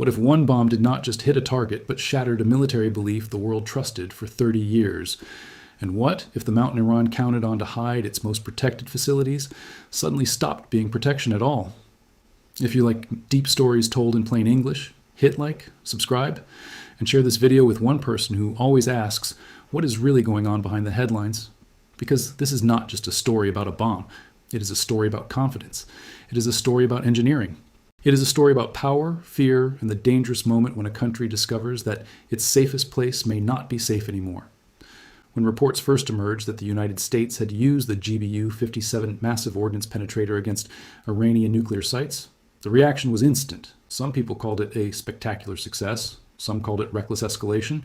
What if one bomb did not just hit a target, but shattered a military belief the world trusted for 30 years? And what if the mountain Iran counted on to hide its most protected facilities suddenly stopped being protection at all? If you like deep stories told in plain English, hit like, subscribe, and share this video with one person who always asks, what is really going on behind the headlines? Because this is not just a story about a bomb. It is a story about confidence. It is a story about engineering. It is a story about power, fear, and the dangerous moment when a country discovers that its safest place may not be safe anymore. When reports first emerged that the United States had used the GBU-57 Massive Ordnance Penetrator against Iranian nuclear sites, the reaction was instant. Some people called it a spectacular success. Some called it reckless escalation.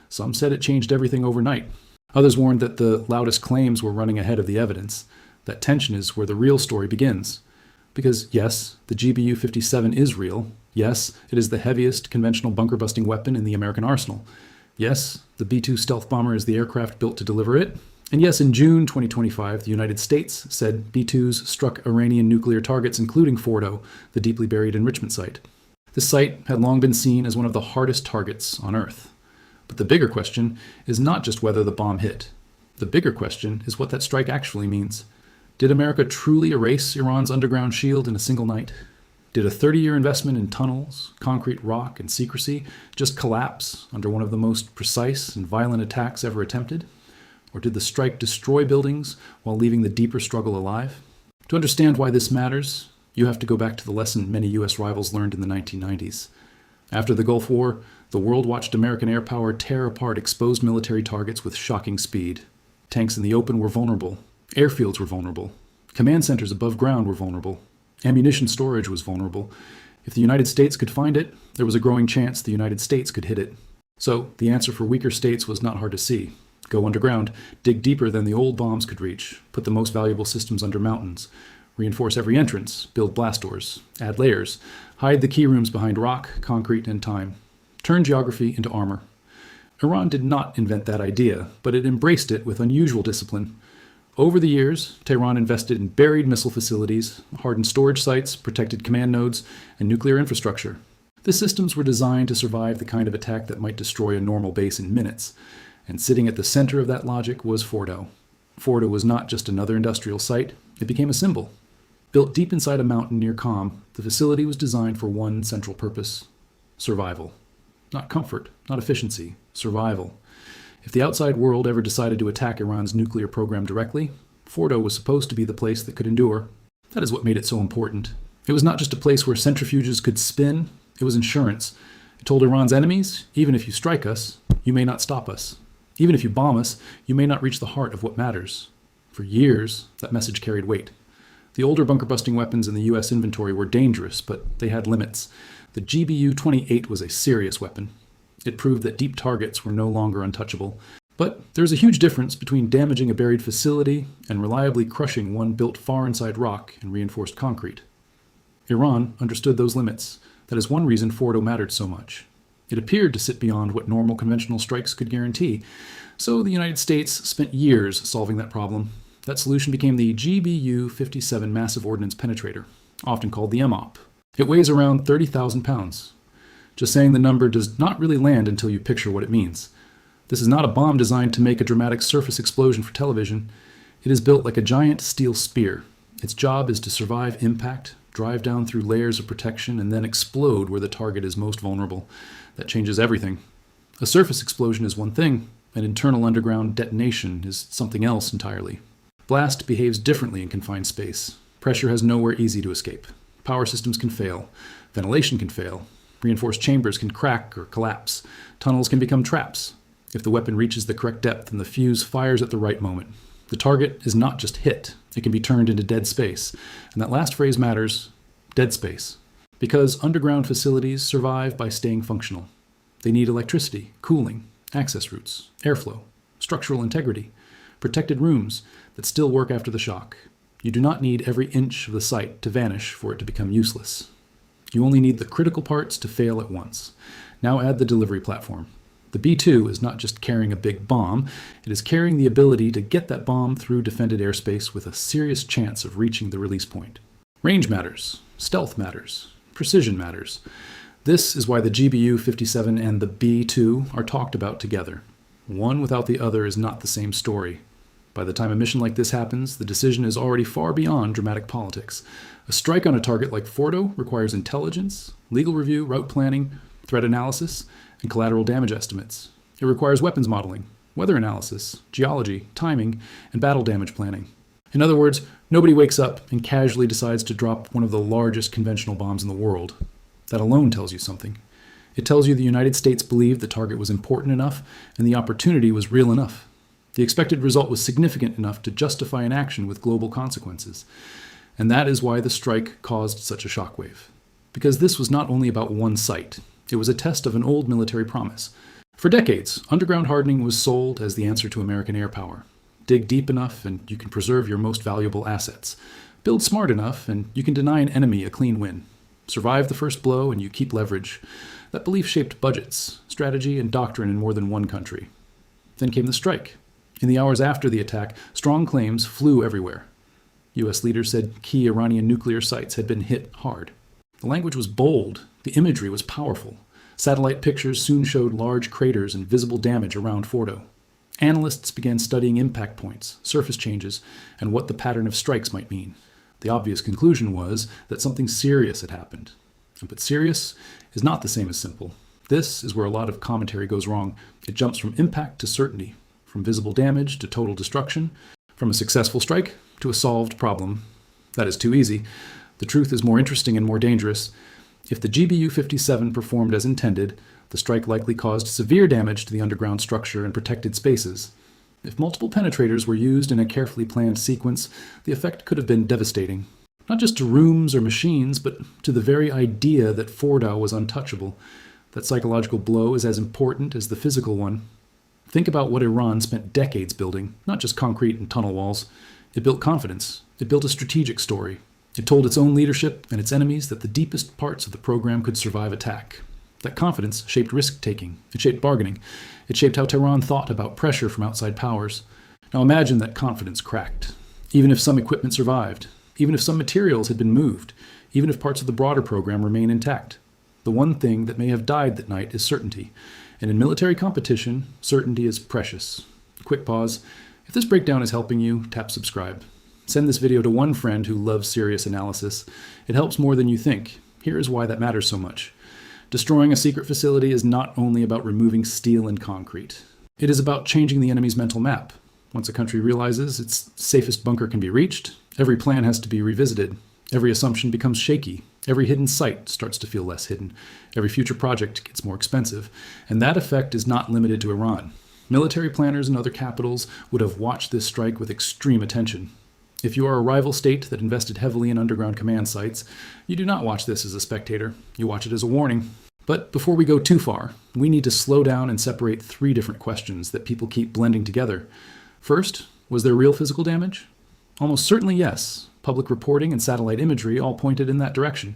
Some said it changed everything overnight. Others warned that the loudest claims were running ahead of the evidence. That tension is where the real story begins. Because yes, the GBU-57 is real. Yes, it is the heaviest conventional bunker-busting weapon in the American arsenal. Yes, the B-2 stealth bomber is the aircraft built to deliver it. And yes, in June 2025, the United States said B-2s struck Iranian nuclear targets, including Fordow, the deeply buried enrichment site. This site had long been seen as one of the hardest targets on Earth. But the bigger question is not just whether the bomb hit. The bigger question is what that strike actually means. Did America truly erase Iran's underground shield in a single night? Did a 30-year investment in tunnels, concrete rock, and secrecy just collapse under one of the most precise and violent attacks ever attempted? Or did the strike destroy buildings while leaving the deeper struggle alive? To understand why this matters, you have to go back to the lesson many U.S. rivals learned in the 1990s. After the Gulf War, the world watched American air power tear apart exposed military targets with shocking speed. Tanks in the open were vulnerable. Airfields were vulnerable. Command centers above ground were vulnerable. Ammunition storage was vulnerable. If the United States could find it, there was a growing chance the United States could hit it. So the answer for weaker states was not hard to see. Go underground, dig deeper than the old bombs could reach, put the most valuable systems under mountains, reinforce every entrance, build blast doors, add layers, hide the key rooms behind rock, concrete, and time. Turn geography into armor. Iran did not invent that idea, but it embraced it with unusual discipline. Over the years, Tehran invested in buried missile facilities, hardened storage sites, protected command nodes, and nuclear infrastructure. The systems were designed to survive the kind of attack that might destroy a normal base in minutes. And sitting at the center of that logic was Fordow. Fordow was not just another industrial site, it became a symbol. Built deep inside a mountain near Qom, the facility was designed for one central purpose: survival. Not comfort, not efficiency, survival. If the outside world ever decided to attack Iran's nuclear program directly, Fordow was supposed to be the place that could endure. That is what made it so important. It was not just a place where centrifuges could spin, it was insurance. It told Iran's enemies, even if you strike us, you may not stop us. Even if you bomb us, you may not reach the heart of what matters. For years, that message carried weight. The older bunker-busting weapons in the U.S. inventory were dangerous, but they had limits. The GBU-28 was a serious weapon. It proved that deep targets were no longer untouchable. But there's a huge difference between damaging a buried facility and reliably crushing one built far inside rock and reinforced concrete. Iran understood those limits. That is one reason Fordow mattered so much. It appeared to sit beyond what normal conventional strikes could guarantee. So the United States spent years solving that problem. That solution became the GBU-57 Massive Ordnance Penetrator, often called the MOP. It weighs around 30,000 pounds. Just saying the number does not really land until you picture what it means. This is not a bomb designed to make a dramatic surface explosion for television. It is built like a giant steel spear. Its job is to survive impact, drive down through layers of protection, and then explode where the target is most vulnerable. That changes everything. A surface explosion is one thing. An internal underground detonation is something else entirely. Blast behaves differently in confined space. Pressure has nowhere easy to escape. Power systems can fail. Ventilation can fail. Reinforced chambers can crack or collapse. Tunnels can become traps. If the weapon reaches the correct depth and the fuse fires at the right moment, the target is not just hit. It can be turned into dead space. And that last phrase matters: dead space. Because underground facilities survive by staying functional. They need electricity, cooling, access routes, airflow, structural integrity, protected rooms that still work after the shock. You do not need every inch of the site to vanish for it to become useless. You only need the critical parts to fail at once. Now add the delivery platform. The B-2 is not just carrying a big bomb, it is carrying the ability to get that bomb through defended airspace with a serious chance of reaching the release point. Range matters, stealth matters, precision matters. This is why the GBU-57 and the B-2 are talked about together. One without the other is not the same story. By the time a mission like this happens, the decision is already far beyond dramatic politics. A strike on a target like Fordow requires intelligence, legal review, route planning, threat analysis, and collateral damage estimates. It requires weapons modeling, weather analysis, geology, timing, and battle damage planning. In other words, nobody wakes up and casually decides to drop one of the largest conventional bombs in the world. That alone tells you something. It tells you the United States believed the target was important enough and the opportunity was real enough. The expected result was significant enough to justify an action with global consequences. And that is why the strike caused such a shockwave. Because this was not only about one site, it was a test of an old military promise. For decades, underground hardening was sold as the answer to American air power. Dig deep enough and you can preserve your most valuable assets. Build smart enough and you can deny an enemy a clean win. Survive the first blow and you keep leverage. That belief shaped budgets, strategy, and doctrine in more than one country. Then came the strike. In the hours after the attack, strong claims flew everywhere. U.S. leaders said key Iranian nuclear sites had been hit hard. The language was bold. The imagery was powerful. Satellite pictures soon showed large craters and visible damage around Fordow. Analysts began studying impact points, surface changes, and what the pattern of strikes might mean. The obvious conclusion was that something serious had happened. But serious is not the same as simple. This is where a lot of commentary goes wrong. It jumps from impact to certainty, from visible damage to total destruction, from a successful strike to a solved problem. That is too easy. The truth is more interesting and more dangerous. If the GBU-57 performed as intended, the strike likely caused severe damage to the underground structure and protected spaces. If multiple penetrators were used in a carefully planned sequence, the effect could have been devastating. Not just to rooms or machines, but to the very idea that Fordow was untouchable. That psychological blow is as important as the physical one. Think about what Iran spent decades building, not just concrete and tunnel walls. It built confidence. It built a strategic story. It told its own leadership and its enemies that the deepest parts of the program could survive attack. That confidence shaped risk-taking. It shaped bargaining. It shaped how Tehran thought about pressure from outside powers. Now imagine that confidence cracked. Even if some equipment survived, even if some materials had been moved, even if parts of the broader program remain intact. The one thing that may have died that night is certainty. And in military competition, certainty is precious. Quick pause. If this breakdown is helping you, tap subscribe. Send this video to one friend who loves serious analysis. It helps more than you think. Here is why that matters so much. Destroying a secret facility is not only about removing steel and concrete. It is about changing the enemy's mental map. Once a country realizes its safest bunker can be reached, every plan has to be revisited. Every assumption becomes shaky. Every hidden site starts to feel less hidden. Every future project gets more expensive. And that effect is not limited to Iran. Military planners in other capitals would have watched this strike with extreme attention. If you are a rival state that invested heavily in underground command sites, you do not watch this as a spectator. You watch it as a warning. But before we go too far, we need to slow down and separate three different questions that people keep blending together. First, was there real physical damage? Almost certainly yes. Public reporting and satellite imagery all pointed in that direction.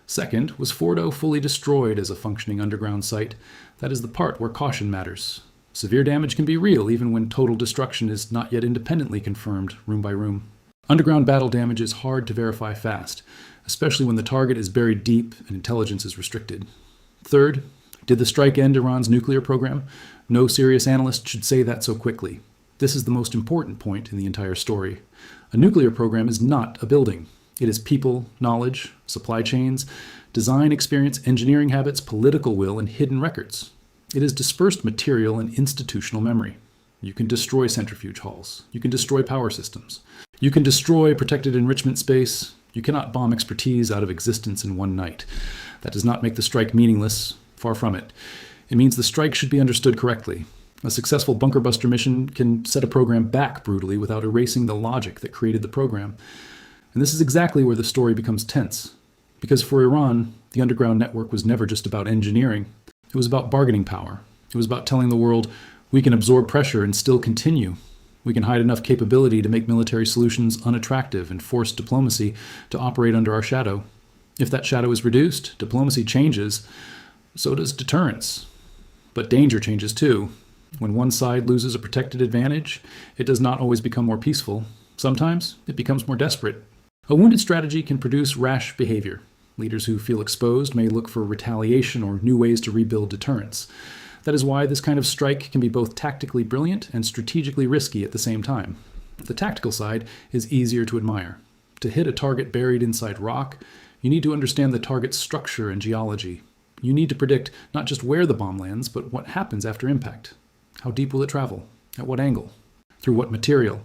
Second, was Fordow fully destroyed as a functioning underground site? That is the part where caution matters. Severe damage can be real even when total destruction is not yet independently confirmed, room by room. Underground battle damage is hard to verify fast, especially when the target is buried deep and intelligence is restricted. Third, did the strike end Iran's nuclear program? No serious analyst should say that so quickly. This is the most important point in the entire story. A nuclear program is not a building. It is people, knowledge, supply chains, design experience, engineering habits, political will, and hidden records. It is dispersed material and institutional memory. You can destroy centrifuge halls. You can destroy power systems. You can destroy protected enrichment space. You cannot bomb expertise out of existence in one night. That does not make the strike meaningless. Far from it. It means the strike should be understood correctly. A successful bunker buster mission can set a program back brutally without erasing the logic that created the program. And this is exactly where the story becomes tense. Because for Iran, the underground network was never just about engineering. It was about bargaining power. It was about telling the world, we can absorb pressure and still continue. We can hide enough capability to make military solutions unattractive and force diplomacy to operate under our shadow. If that shadow is reduced, diplomacy changes, so does deterrence. But danger changes too. When one side loses a protected advantage, it does not always become more peaceful. Sometimes it becomes more desperate. A wounded strategy can produce rash behavior. Leaders who feel exposed may look for retaliation or new ways to rebuild deterrence. That is why this kind of strike can be both tactically brilliant and strategically risky at the same time. The tactical side is easier to admire. To hit a target buried inside rock, you need to understand the target's structure and geology. You need to predict not just where the bomb lands, but what happens after impact. How deep will it travel? At what angle? Through what material?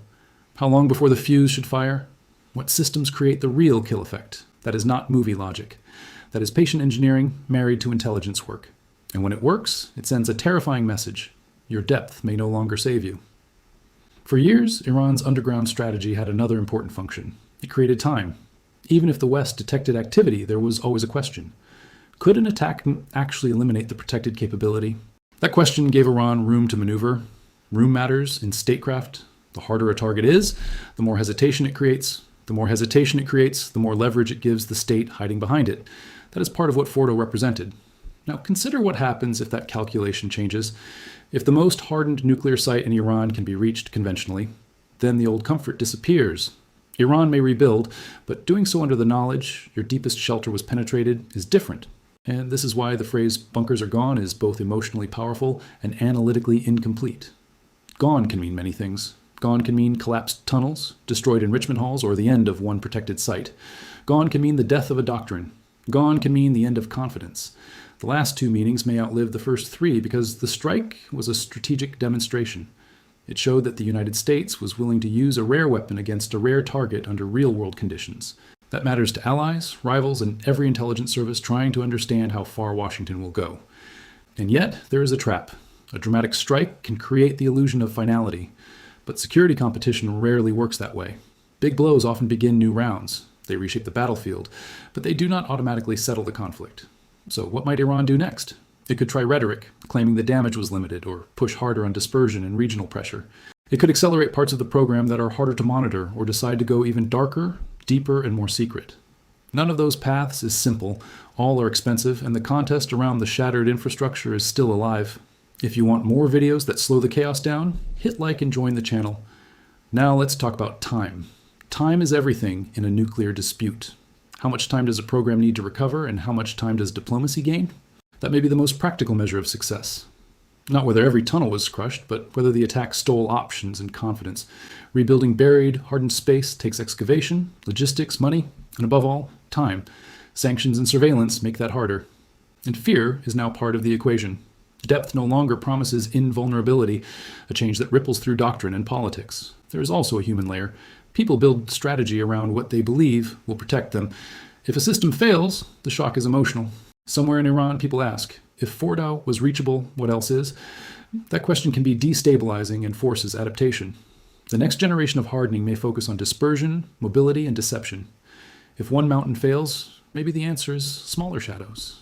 How long before the fuse should fire? What systems create the real kill effect? That is not movie logic. That is patient engineering married to intelligence work. And when it works, it sends a terrifying message. Your depth may no longer save you. For years, Iran's underground strategy had another important function. It created time. Even if the West detected activity, there was always a question. Could an attack actually eliminate the protected capability? That question gave Iran room to maneuver. Room matters in statecraft. The harder a target is, the more hesitation it creates. The more hesitation it creates, the more leverage it gives the state hiding behind it. That is part of what Fordow represented. Now consider what happens if that calculation changes. If the most hardened nuclear site in Iran can be reached conventionally, then the old comfort disappears. Iran may rebuild, but doing so under the knowledge your deepest shelter was penetrated is different. And this is why the phrase bunkers are gone is both emotionally powerful and analytically incomplete. Gone can mean many things. Gone can mean collapsed tunnels, destroyed enrichment halls, or the end of one protected site. Gone can mean the death of a doctrine. Gone can mean the end of confidence. The last two meanings may outlive the first three because the strike was a strategic demonstration. It showed that the United States was willing to use a rare weapon against a rare target under real-world conditions. That matters to allies, rivals, and every intelligence service trying to understand how far Washington will go. And yet, there is a trap. A dramatic strike can create the illusion of finality. But security competition rarely works that way. Big blows often begin new rounds. They reshape the battlefield, but they do not automatically settle the conflict. So what might Iran do next? It could try rhetoric, claiming the damage was limited, or push harder on dispersion and regional pressure. It could accelerate parts of the program that are harder to monitor, or decide to go even darker, deeper, and more secret. None of those paths is simple, all are expensive, and the contest around the shattered infrastructure is still alive. If you want more videos that slow the chaos down, hit like and join the channel. Now let's talk about time. Time is everything in a nuclear dispute. How much time does a program need to recover, and how much time does diplomacy gain? That may be the most practical measure of success. Not whether every tunnel was crushed, but whether the attack stole options and confidence. Rebuilding buried, hardened space takes excavation, logistics, money, and above all, time. Sanctions and surveillance make that harder. And fear is now part of the equation. Depth no longer promises invulnerability, a change that ripples through doctrine and politics. There is also a human layer. People build strategy around what they believe will protect them. If a system fails, the shock is emotional. Somewhere in Iran, people ask, if Fordow was reachable, what else is? That question can be destabilizing and forces adaptation. The next generation of hardening may focus on dispersion, mobility, and deception. If one mountain fails, maybe the answer is smaller shadows.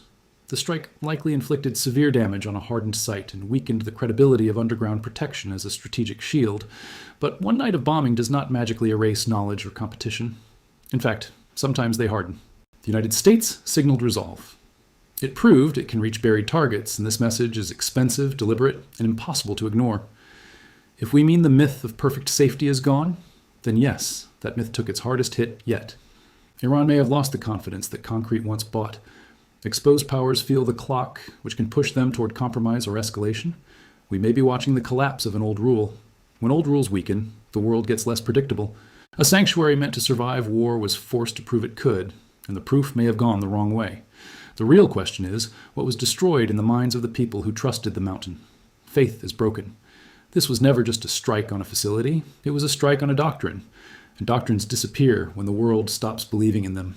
The strike likely inflicted severe damage on a hardened site and weakened the credibility of underground protection as a strategic shield. But one night of bombing does not magically erase knowledge or competition. In fact, sometimes they harden. The United States signaled resolve. It proved it can reach buried targets, and this message is expensive, deliberate, and impossible to ignore. If we mean the myth of perfect safety is gone, then yes, that myth took its hardest hit yet. Iran may have lost the confidence that concrete once bought. Exposed powers feel the clock, which can push them toward compromise or escalation. We may be watching the collapse of an old rule. When old rules weaken, the world gets less predictable. A sanctuary meant to survive war was forced to prove it could, and the proof may have gone the wrong way. The real question is, what was destroyed in the minds of the people who trusted the mountain? Faith is broken. This was never just a strike on a facility, it was a strike on a doctrine. And doctrines disappear when the world stops believing in them.